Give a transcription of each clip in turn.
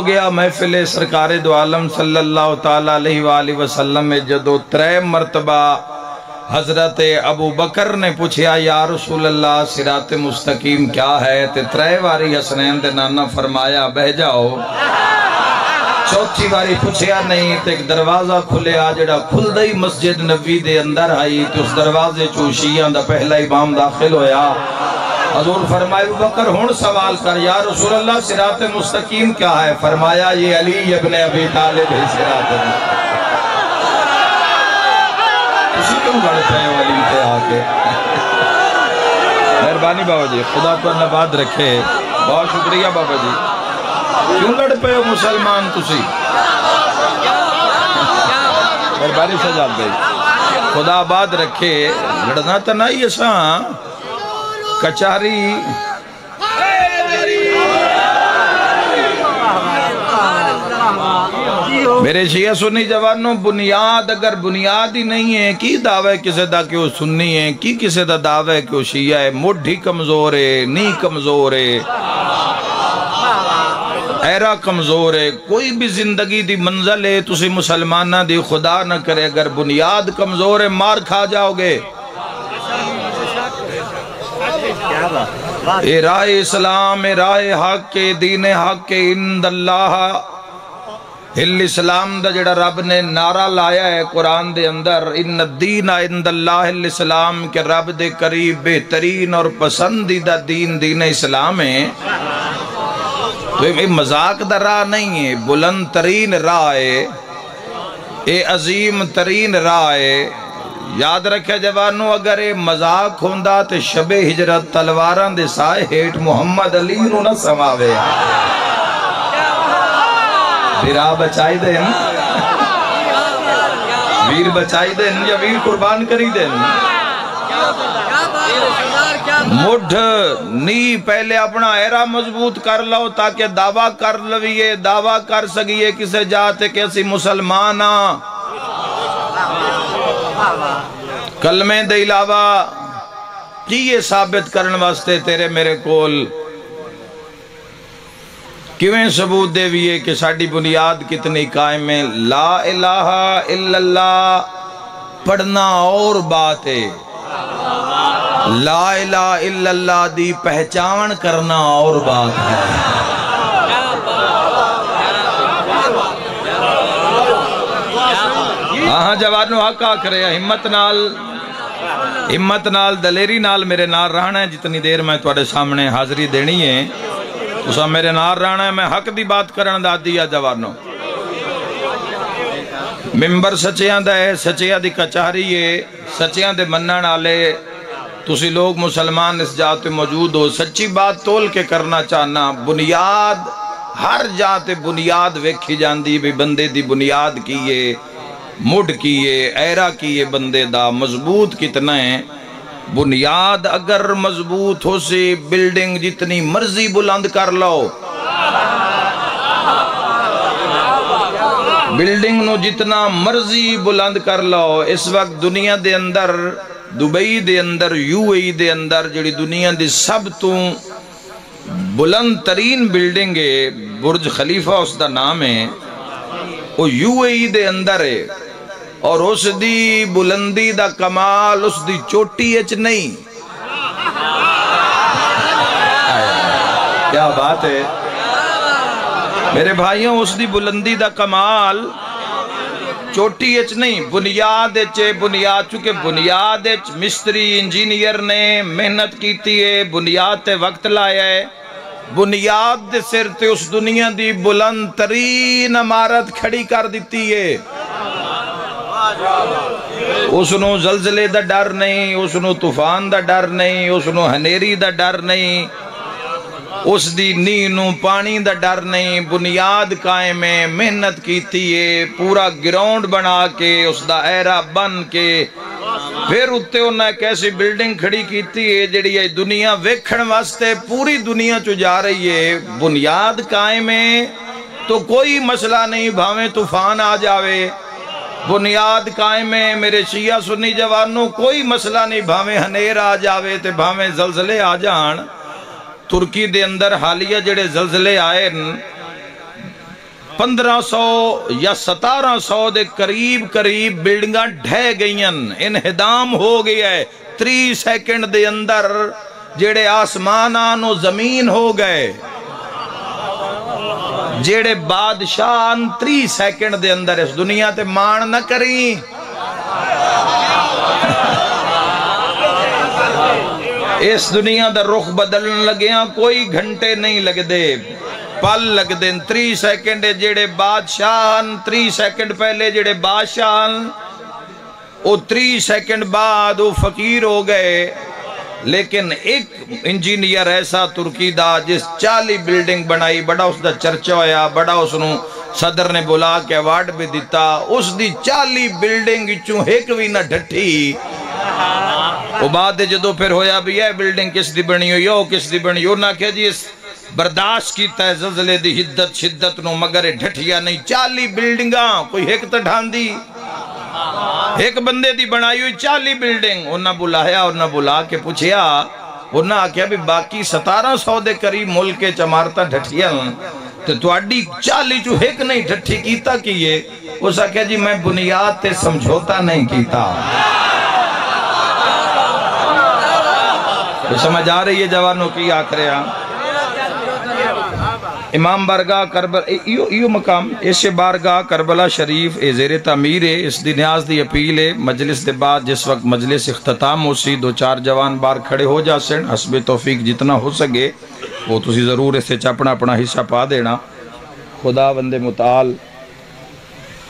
گیا محفل سرکار دو عالم صلی اللہ تعالیٰ علیہ وآلہ وسلم میں جدو 3 مرتبہ حضرت ابو بکر نے پوچھیا یا رسول اللہ صراط مستقیم کیا ہے تے 3 واری حسنین دے نانا فرمایا بہ جاؤ. 4تھی واری پوچھیا نہیں تے ایک دروازہ کھلیا جڑا کھل دئی مسجد نبی دے اندر آئی تو اس دروازے چو شیعہ دا پہلا امام داخل ہویا. حضور فرمائے ابو بکر ہون سوال کر یا رسول اللہ صراط مستقیم کیا ہے؟ فرمایا یہ علی ابن ابی طالب ہے صراط مستقیم. اسی کیوں گڑتے ہیں علی پہ آکے؟ مہربانی بابا جی خدا کو نباد رکھے. بہت شکریہ بابا جی. کیوں لڑ پہ ہو مسلمان تسی؟ مہربانی سجاد بھائی خدا آباد رکھے. لڑنا تو نہیں ایسا کچاری میرے شیعہ سنی جوانوں بنیاد اگر بنیاد ہی نہیں ہے کی دعوے کسے دا کہ وہ سنی ہے کی کسے دا دعوے کہ وہ شیعہ ہے. مڈھی کمزور ہے نی کمزور ہے ایرا کمزور ہے. کوئی بھی زندگی دی منزل ہے تسی مسلمانہ دی خدا نہ کرے اگر بنیاد کمزور ہے مار کھا جاؤ گے. اے راہ اسلام اے راہ حق کے دین حق کے اند اللہ الاسلام دا جڑا رب نے نعرہ لایا ہے قرآن دے اندر ان الدین عند اللہ الاسلام کے رب دے قریب بہترین اور پسندیدہ دین دین اسلام ہے. تو یہ مذاق دا راہ نہیں ہے بلند ترین راہ ہے اے عظیم ترین راہ ہے. یاد رکھے جوانو اگر یہ مذاق ہوندہ تے شب ہجرت تلواران دے سائے ہیٹ محمد علی نو نہ سماوے. ویرہ بچائی دیں ویر بچائی دیں یا ویر قربان کری دیں. مڈھ نی پہلے اپنا ایرا مضبوط کر لو تاکہ دعویٰ کر لویے دعویٰ کر سکیے کسے جاتے کیسی مسلمانہ کلمے دے علاوہ کی یہ ثابت کرن واسطے تیرے میرے کول کیویں ثبوت دے بھی ہے کہ ساڑھی بنیاد کتنی قائم ہے. لا الہ الا اللہ پڑھنا اور بات ہے لا الہ الا اللہ دی پہچان کرنا اور بات ہے. ہاں جوانو حق آ کرے ہمت نال دلیری نال میرے نال رہنا ہے. جتنی دیر میں تواڈے سامنے حاضری دینی ہے تسا میرے نال رہنا ہے. میں حق دی بات کرن دا دیا جوانو. ممبر سچیاں دا ہے سچیاں دی کچہری ہے سچیاں دے منن والے تسی لوگ مسلمان اس جات موجود ہو. سچی بات تول کے کرنا چاہنا. بنیاد ہر جات بنیاد ویکھی جاندی بھی بندے دی بنیاد کیے مڈ کیے ایرا کیے بندے دا مضبوط کتنا ہے. بنیاد اگر مضبوط ہو سی بلڈنگ جتنی مرضی بلند کر لو بلڈنگ نو جتنا مرضی بلند کر لو. اس وقت دنیا دے اندر دبئی دے اندر یو اے دے اندر جڑی دنیا دی سب تو بلند ترین بلڈنگ ہے برج خلیفہ اس دا نام ہے وہ یو اے دے اندر ہے اور اس دی بلندی دا کمال اس دی چوٹی اچ نہیں. کیا بات ہے میرے بھائیوں اس دی بلندی دا کمال چوٹی اچ نہیں بنیاد اچ بنیاد چونکہ بنیاد اچ مستری انجینئر نے محنت کیتی ہے بنیاد تے وقت لایا ہے. بنیاد دے سر تے اس دنیا دی بلند ترین عمارت کھڑی کر دیتی ہے. اس نو زلزلے دا ڈر نہیں اس نو طوفان دا ڈر نہیں اس نو ہنیری دا ڈر نہیں اس دی نینو پانی دا ڈر نہیں. بنیاد قائم ہے محنت کیتی ہے پورا گراؤنڈ بنا کے اس دا ایرا بن کے پھر اتے انہوں نے کیسی بلڈنگ کھڑی کیتی ہے جڑی ہے دنیا ویکھن واسطے پوری دنیا چو جا رہی ہے. بنیاد قائم ہے تو کوئی مسئلہ نہیں بھاویں طوفان آ جاوے. بنیاد قائم ہے میرے شیعہ سنی جوانوں کوئی مسئلہ نہیں بھاویں ہنیر آ جاوے تے بھاویں زلزلے آ جان. ترکی دے اندر حالیہ جڑے زلزلے آئے 1500 یا 1700 دے قریب قریب بلڈنگاں ڈھہ گئیاں، انہدام ہو گیا ہے 3 سیکنڈ دے اندر، جیڑے آسمان آنو زمین ہو گئے، جیڑے بادشاہ 3 سیکنڈ دے اندر اس دنیا تے مان نہ کریں۔ اس دنیا دا رخ بدلن لگیاں کوئی گھنٹے نہیں لگ دے، پل لگ دیں۔ 3 سیکنڈ جیڑے بادشاہ 3 سیکنڈ پہلے جیڑے بادشاہ وہ 3 سیکنڈ بعد وہ فقیر ہو گئے۔ لیکن ایک انجینئر ایسا ترکی دا جس 40 بلڈنگ بنائی، بڑا اس دا چرچا ہویا، بڑا اس نو صدر نے بلا کے ایوارڈ بھی دیتا، اس دی 40 بلڈنگ چوں ایک بھی نہ ڈھٹھی۔ وہ بعد جدو پھر ہویا بھی یہ بلڈنگ کس دی بنی ہوئی ہو، کس دی بنی ہو، نہ کہ جی اس برداشت کیتا ہے زلزلے دی شدت نو، مگر ڈھٹیا نہیں۔ 40 بلڈنگاں کوئی ایک تا ڈھان دی، ایک بندے دی بنائی ہوئی 40 بلڈنگ۔ انہاں بلایا، انہاں بلا کے پوچھیا، انہاں آکیا بھی باقی 1700 دے قریب ملک کے چمارتا ڈھٹیا تو تواڈی 40 چو ایک نہیں ڈھٹی کیتا کیے؟ اس آکیا جی میں بنیاد تے سمجھوتا نہیں کیتا۔ تو سمجھ آ رہی ہے جوانوں کی آخرے ہاں؟ امام بارگاہ کربلا ایو مقام اس بارگاہ کربلا شریف اے زیر تعمیر ہے۔ اس دی نیاز دی اپیل ہے مجلس دے بعد جس وقت مجلس اختتام ہو سی 2-4 جوان بار کھڑے ہو جا سن، حسب توفیق جتنا ہو سکے وہ تسی ضرور اس سے اپنا اپنا حصہ پا دینا۔ خدا بندے متعال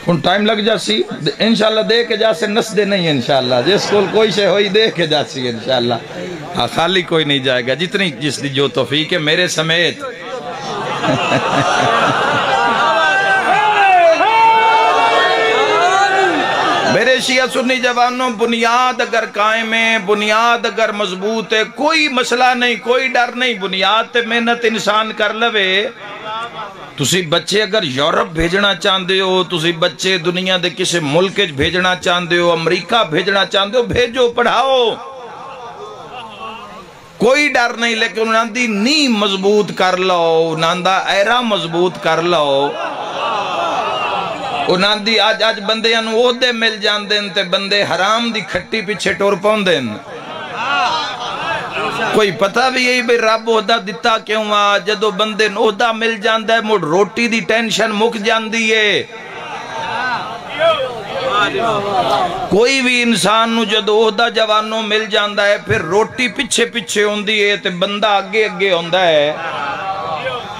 ان ٹائم لگ جا سی انشاءاللہ دے کے جا سے نس دے نہیں انشاءاللہ، جس کول کوئی شے ہوئی دے کے جا سی انشاءاللہ، خالی کوئی نہیں جائے گا، جتنی جس دی جو توفیق ہے میرے سمیت۔ میرے شیعہ سنی جوانوں، بنیاد اگر قائم ہے، بنیاد اگر مضبوط ہے، کوئی مسئلہ نہیں، کوئی ڈر نہیں، بنیاد تے محنت انسان کر لوے۔ تسی بچے اگر یورپ بھیجنا چاہتے ہو، تسی بچے دنیا دے کسی ملک بھیجنا چاہتے ہو، امریکہ بھیجنا چاہتے ہو، بھیجو، پڑھاؤ، کوئی ڈر نہیں، لیکن انہاں دی نی مضبوط کر لو، انہاں دا ایرا مضبوط کر لو۔ انہاں دی آج بندے انہوں عہدے مل جان دیں تے بندے حرام دی کھٹی پیچھے ٹور پاؤں دیں۔ کوئی پتہ بھی یہی بھئی رب عہدہ دیتا کیوں جدو بندے عہدہ مل جاندہ ہے موڑ روٹی دی ٹینشن مک جاندی ہے۔ کوئی بھی انسان نو جدو عہدہ جوانوں مل جاندہ ہے پھر روٹی پچھے پچھے ہوندی ہے تے بندہ آگے آگے ہوندہ ہے۔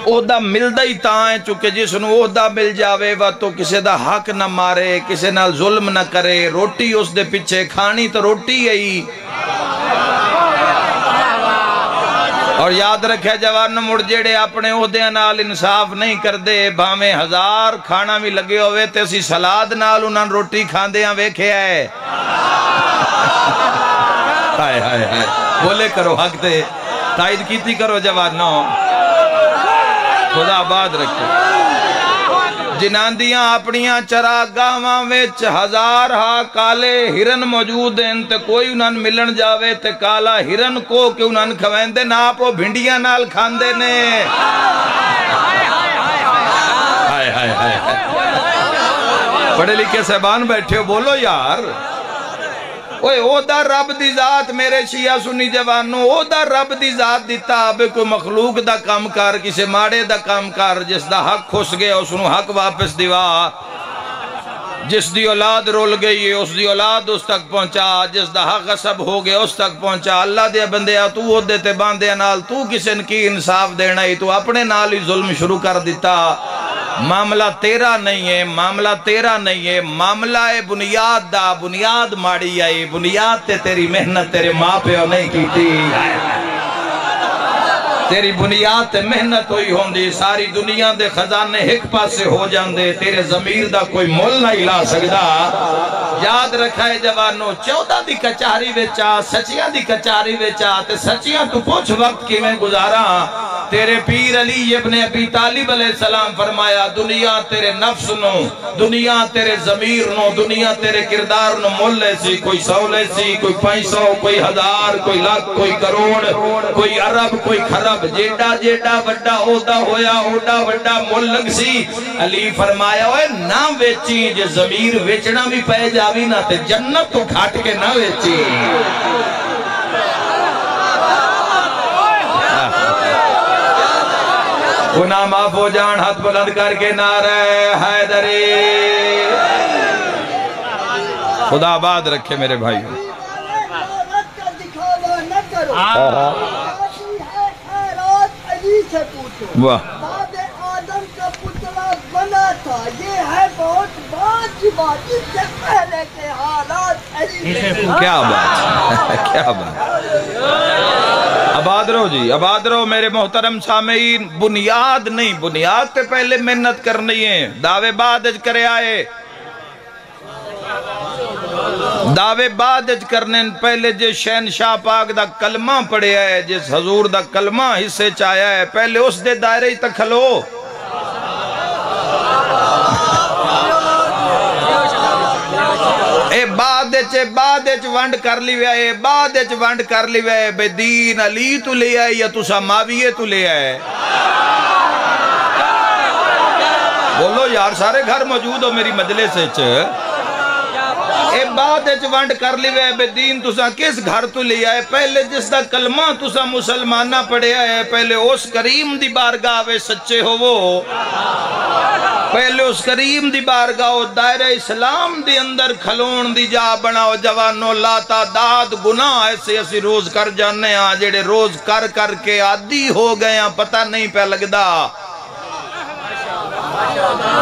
عہدہ ملدہ ہی تاں ہے چونکہ جس نو عہدہ مل جاوے وہ تو کسے دا حق نہ مارے، کسے نال ظلم نہ کرے، روٹی اس دے پچھے کھانی تو روٹی ہے ہی۔ اور یاد رکھے جوان مڑ جیڑے اپنے عہدے نال انصاف نہیں کر دے، بھامیں 1000 کھانا بھی لگے ہوئے تے اسی سلاد نال انہاں روٹی کھاندے ہیں ویکھے آئے۔ ہائے ہائے ہائے بولے کرو حق تے تائید کیتی کرو جوانوں، خدا آباد رکھے۔ جنہاں دیاں اپنیاں چراگاہاں وچ 1000 کالے ہرن موجود ہیں تے کوئی انہاں ملن جاوے تے کالا ہرن کو کہ انہاں کھویندے نا پو بھنڈیاں نال کھاندے نے۔ ہائے ہائے ہائے پڑھے لکھے صاحبان بیٹھے ہو بولو یار۔ او دا رب دی ذات میرے شیعہ سنی جوانوں، او دا رب دی ذات دیتا اب کوئی مخلوق دا کام کار کسے ماڑے دا کام کار جس دا حق کھس گیا اس نو حق واپس دیوا، جس دی اولاد رول گئی ہے اس دی اولاد اس تک پہنچا، جس دا حق غصب ہو گیا اس تک پہنچا۔ اللہ دے بندیا تو وہ دیتے باندے نال تو کسے کی انصاف دینا ہی تو اپنے نال ہی ظلم شروع کر دیتا۔ معاملہ تیرا نہیں ہے، معاملہ تیرا نہیں ہے، معاملہ ہے بنیاد دا، بنیاد ماڑی آئی، بنیاد تے تیری محنت تیرے ماں پہ نہیں کی تھی، تیری بنیاد تے محنت ہوئی ہوندی، ساری دنیا دے خزانے ایک پاسے ہو جاندے، تیرے ضمیر دا کوئی مول نہیں لا سکدا۔ یاد رکھائے جوانوں 14 دی کچاری وچا، سچیاں دی کچاری وچا تے سچیاں تو پوچھ وقت کی میں گزارا، تیرے پیر علی ابن ابی طالب علیہ السلام فرمایا دنیا تیرے نفس نو، دنیا تیرے ضمیر نو، دنیا تیرے کردار نو مول سی، کوئی 100 سی، کوئی 500، کوئی 1000، کوئی لاکھ، کوئی کروڑ، کوئی عرب، کوئی خرب، جیڑا جیڑا وڈا عہدہ ہویا اوڈا وڈا مول لگ سی۔ علی فرمایا اوے نہ ویچی، جے ضمیر ویچنا بھی پہ جاوی نہ تے جنت تو کھاٹ کے نہ ویچی۔ گناہ معاف ہو جان، ہاتھ بلند کر کے نعرہ حیدری۔ خدا آباد رکھے میرے بھائی۔ واہ آدم کا پتلا بنا تھا، یہ ہے بہت بات کی بات، اس سے پہلے کے حالات علی سے کیا بات، کیا بات۔ آباد رہو جی، آباد رہو میرے محترم سامعین۔ بنیاد نہیں، بنیاد تے پہلے محنت کرنی ہے، دعوے بعد اج کرے آئے، دعوے بعد اج کرنے پہلے جس شہنشاہ پاک دا کلمہ پڑھے آئے، جس حضور دا کلمہ حصے چاہیا ہے، پہلے اس دے دائرے ہی تک کھلو۔ اے بعد اچ ونڈ کر لی وے، بعد اچ ونڈ کر لی وے، بے دین علی تو لے آئے یا تسا معاویہ تو لے آئے؟ بولو یار، سارے گھر موجود ہو میری مجلس اچ۔ اے بعد اچ ونڈ کر لی وے، بے دین تسا کس گھر تو لے آئے؟ پہلے جس دا کلمہ تسا مسلمانہ پڑھے آئے، پہلے اس کریم دی بارگاہ وے سچے ہو وہ، پہلے اس کریم دی بارگاہ دائرہ اسلام دی اندر کھلون دی جا بناؤ۔ جوانو لاتا داد گناہ ایسے اسی روز کر جانے ہاں، جیڑے روز کر کر کے عادی ہو گئے ہیں، پتہ نہیں پہ لگدا،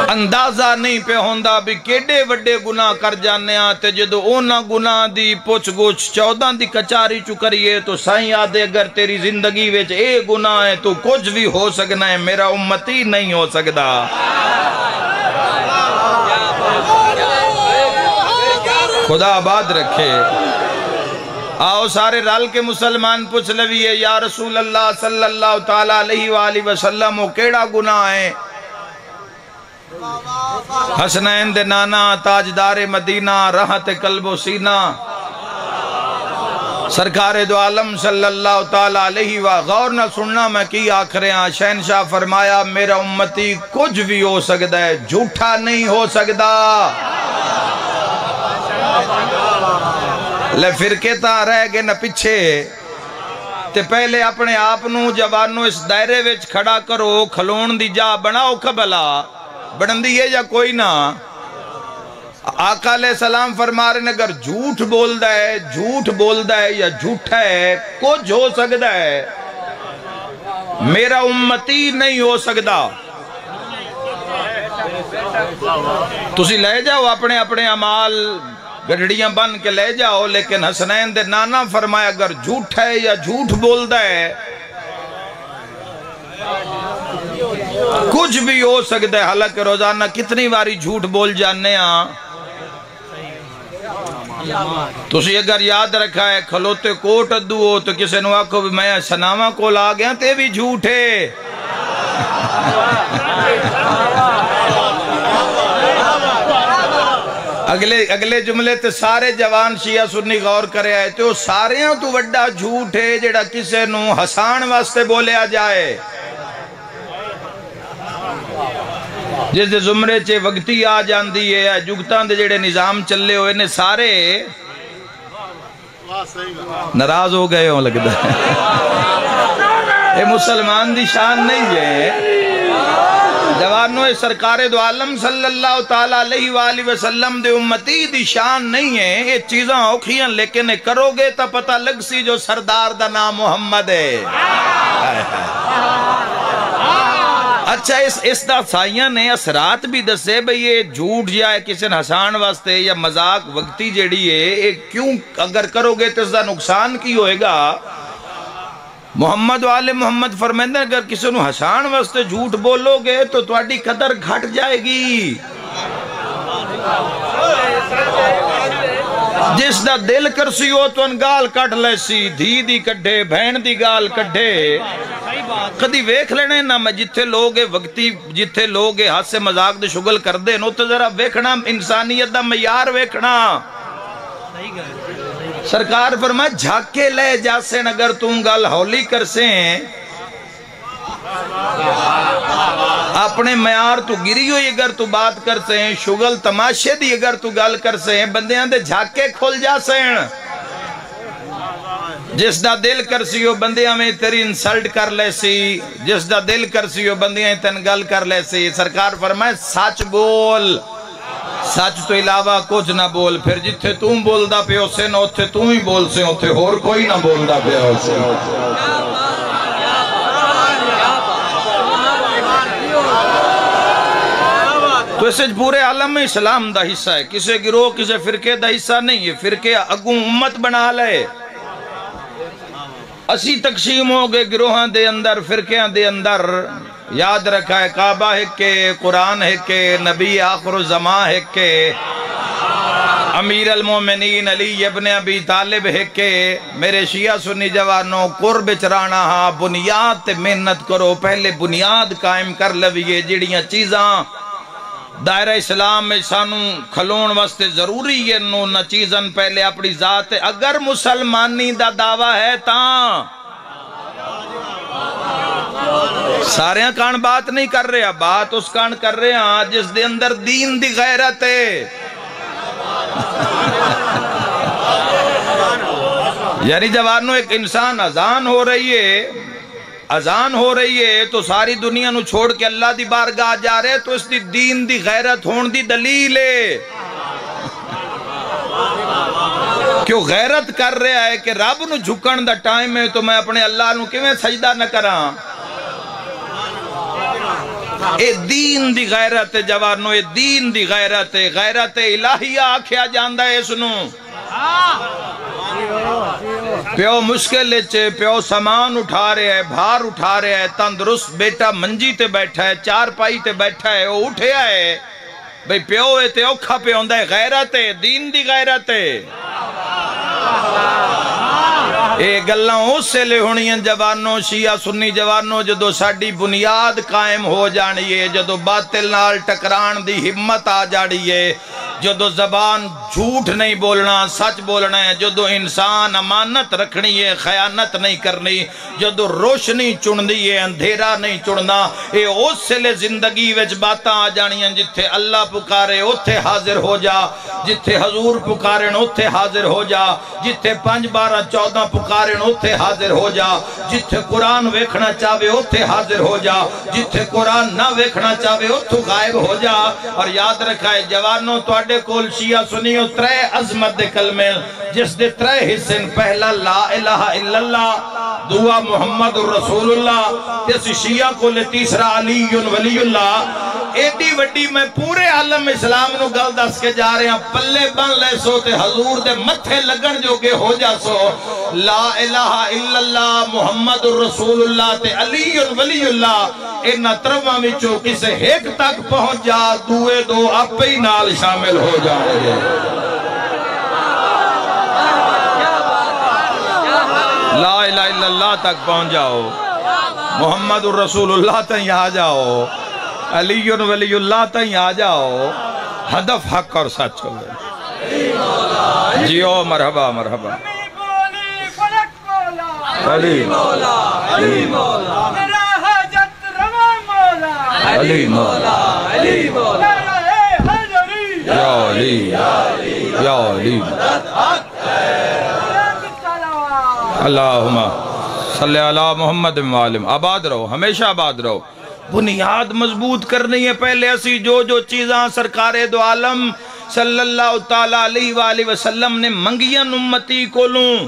اندازہ نہیں پہ ہوندہ بھی کیڑے وڈے گناہ کر جانے ہاں۔ تے جدو اونا گناہ دی پوچھ گوچھ 14 دی کچاری چکریے تو سائیں آدھے اگر تیری زندگی ویچ اے گناہ ہے تو کچھ بھی ہو سکنا ہے، میرا امتی نہیں ہو سکدا۔ خدا آباد رکھے۔ آؤ سارے رل کے مسلمان پوچھ لویے، یا رسول اللہ صلی اللہ تعالیٰ علیہ وآلہ وسلم وہ کیڑا گناہ ہے؟ حسنین دے نانا، تاجدار مدینہ، راحت قلب و سینہ، سرکار دو عالم صلی اللہ تعالیٰ علیہ وآلہ۔ غور نہ سننا میں کی آخرے ہیں، شہنشاہ فرمایا میرا امتی کچھ بھی ہو سکتا ہے، جھوٹا نہیں ہو سکتا۔ لے فرقے تا رہ گئے نہ پچھے، تے پہلے اپنے آپنوں جوانوں اس دائرے وچ کھڑا کرو، کھلون دی جا بناؤ کبلا، بڑھندی ہے یا کوئی نہ۔ آقا علیہ السلام فرما رہے ہیں اگر جھوٹ بول دا ہے یا جھوٹا ہے، کچھ ہو سکتا ہے، میرا امتی نہیں ہو سکتا۔ تسی لے جاؤ اپنے اپنے عمال گڑھڑیاں بن کے لے جاؤ، لیکن حسنین دے نانا فرمایا اگر جھوٹ ہے یا جھوٹ بولدا ہے، کچھ بھی ہو سکتا ہے۔ حالانکہ روزانہ کتنی باری جھوٹ بول جانے ہاں، تسی اگر یاد رکھا ہے کھلوتے کوٹ ادو ہو تو کسی نے آکھو بھی میں سناما کو لا گیا تے بھی جھوٹ ہے۔ اگلے جملے تے سارے جوان شیعہ سنی غور کرے آئے تے وہ سارے ہاں تو وڈا جھوٹ ہے جیڑا کسے نو ہسان واسطے بولے آ جائے۔ جس دے زمرے چے وقتی آ جاندی ہے، جگتان دے جڑے نظام چلے ہوئے نے سارے ناراض ہو گئے ہوں لگتا ہے۔ اے مسلمان دی شان نہیں ہے۔ جوانوں سرکار دو عالم صلی اللہ تعالیٰ علیہ وآلہ وسلم دے امتی دی شان نہیں ہے، یہ چیزاں اوکھیاں لیکن کرو گے تا پتہ لگ سی جو سردار دا نام محمد ہے۔ اچھا اس دا سائیاں نے اثرات بھی دسے بھئی یہ جھوٹ یا کسی ہسان واسطے یا مذاق وقتی جیڑی ہے، کیوں اگر کرو گے تو اس دا نقصان کی ہوئے گا؟ محمد والے محمد فرمائندہ اگر کسی نو ہسان واسطے جھوٹ بولو گے تو تواڈی قدر گھٹ جائے گی۔ جس دا دل کرسی ہو تو ان گال کٹ لے سی، دھی دی کڈھے بہن دی گال کڈھے، کدی ویکھ لینے نا میں جتھے لوگ وقتی جتھے لوگ ہاتھ سے مذاق دے شغل کر دے نو تو ذرا ویکھنا انسانیت دا معیار ویکھنا سرکار فرمائے جھاکے لے جاسن اگر تم گل ہولی کر سیں اپنے معیار تو گری ہوئی اگر تو بات کر سیں شغل تماشے دی اگر تو گل کر سیں بندیاں دے جھاکے کھول جاسن جس دا دل کر سیو بندیاں میں تیری انسلٹ کر لے سی جس دا دل کر سیو بندیاں تن گل کر لے سی سرکار فرمائے سچ بول سچ تو علاوہ کچھ نہ بول پھر جتھے تم بول دا پہ اسے نہ اتھے تم ہی بول سے اتھے اور کوئی نہ بول دا پہ اسے تو اسے پورے عالم اسلام دا حصہ ہے کسے گروہ کسے فرقے دا حصہ نہیں ہے فرقے اگوں امت بنا لے اسی تقسیم ہو گئے گروہاں دے اندر فرقیاں دے اندر یاد رکھا ہے کعبہ ہے کہ قرآن ہے کہ نبی آخر الزمان ہے کہ امیر المومنین علی ابن ابی طالب ہے کہ میرے شیعہ سنی جوانوں قرب چرانا ہاں بنیاد تے محنت کرو پہلے بنیاد قائم کر لویے جڑیاں چیزاں دائرہ اسلام میں سانوں کھلون واسطے ضروری ہے نو نہ چیزن پہلے اپنی ذات ہے اگر مسلمانی دا دعویٰ ہے تاں سارے کان بات نہیں کر رہے بات اس کان کر رہے ہیں جس دے اندر دین دی غیرت ہے یعنی جوانوں ایک انسان اذان ہو رہی ہے تو ساری دنیا نو چھوڑ کے اللہ دی بارگاہ جا رہے تو اس دی دین دی غیرت ہون دی دلیل ہے کیوں غیرت کر رہا ہے کہ رب نو جھکن دا ٹائم ہے تو میں اپنے اللہ نو کیویں سجدہ نہ کراں اے دین دی غیرت ہے جوانو اے دین دی غیرت ہے غیرت الہیہ آکھیا جاندہ ہے سنو پیو مشکل لچے پیو سامان اٹھا رہے ہے بھار اٹھا رہے ہے تندرست بیٹا منجی تے بیٹھا ہے چار پائی تے بیٹھا ہے وہ اٹھے آئے بھئی پیو ہے تے اوکھا پہ ہوندہ ہے غیرت ہے دین دی غیرت ہے اے گلاں اس سے لے ہونی ہیں جوانوں شیعہ سنی جوانوں جدو ساڑی بنیاد قائم ہو جانی ہے جدو باطل نال ٹکران دی ہمت آ جانی ہے جدو زبان جھوٹ نہیں بولنا سچ بولنا ہے جدو انسان امانت رکھنی ہے خیانت نہیں کرنی جدو روشنی چن دی ہے اندھیرا نہیں چننا اے اس سے لے زندگی وچ باتاں آ جانی ہیں جتھے اللہ پکارے اتھے حاضر ہو جا جتھے حضور پکارن اتھے حاضر ہو جا جتھے 5 12 14 پکارن اتھے حاضر ہو جا جتھے قرآن ویکھنا چاہوے اتھے حاضر ہو جا جتھے قرآن نہ ویکھنا چاہوے اتھو غائب ہو جا اور یاد رکھا ہے جوانوں توڑے کول شیعہ سنیو 3 عظمت دے کلمے جس دے 3 حصن پہلا لا الہ الا اللہ دعا محمد رسول اللہ جس شیعہ کو لے تیسرا علی ولی اللہ ایڈی وڈی میں پورے عالم اسلام نو گل دس کے جا رہے ہیں پلے بن لے سو تے حضور دے متھے لگن جو کہ ہو جا سو لا الہ الا اللہ محمد رسول اللہ تے علی ولی اللہ انہا ترواں وچوں کسے ایک تک پہنچ جا دوے دو آپ ہی نال شامل ہو جائے لا الہ الا اللہ تک پہنچ جاؤ محمد رسول اللہ تک آ جاؤ علی ولی اللہ تک آ جاؤ ہدف حق اور سچ ہو گئے جیو مرحبا مرحبا علی مولا علی مولا میرا حاجت روا مولا علی مولا علی مولا یا علی یا علی اللہم صلی اللہ محمد وآلہ آباد رہو ہمیشہ آباد رہو بنیاد مضبوط کرنی ہے پہلے اسی جو چیزاں سرکار دو عالم صلی اللہ تعالیٰ علیہ وآلہ وسلم نے منگیاں امتی کو لوں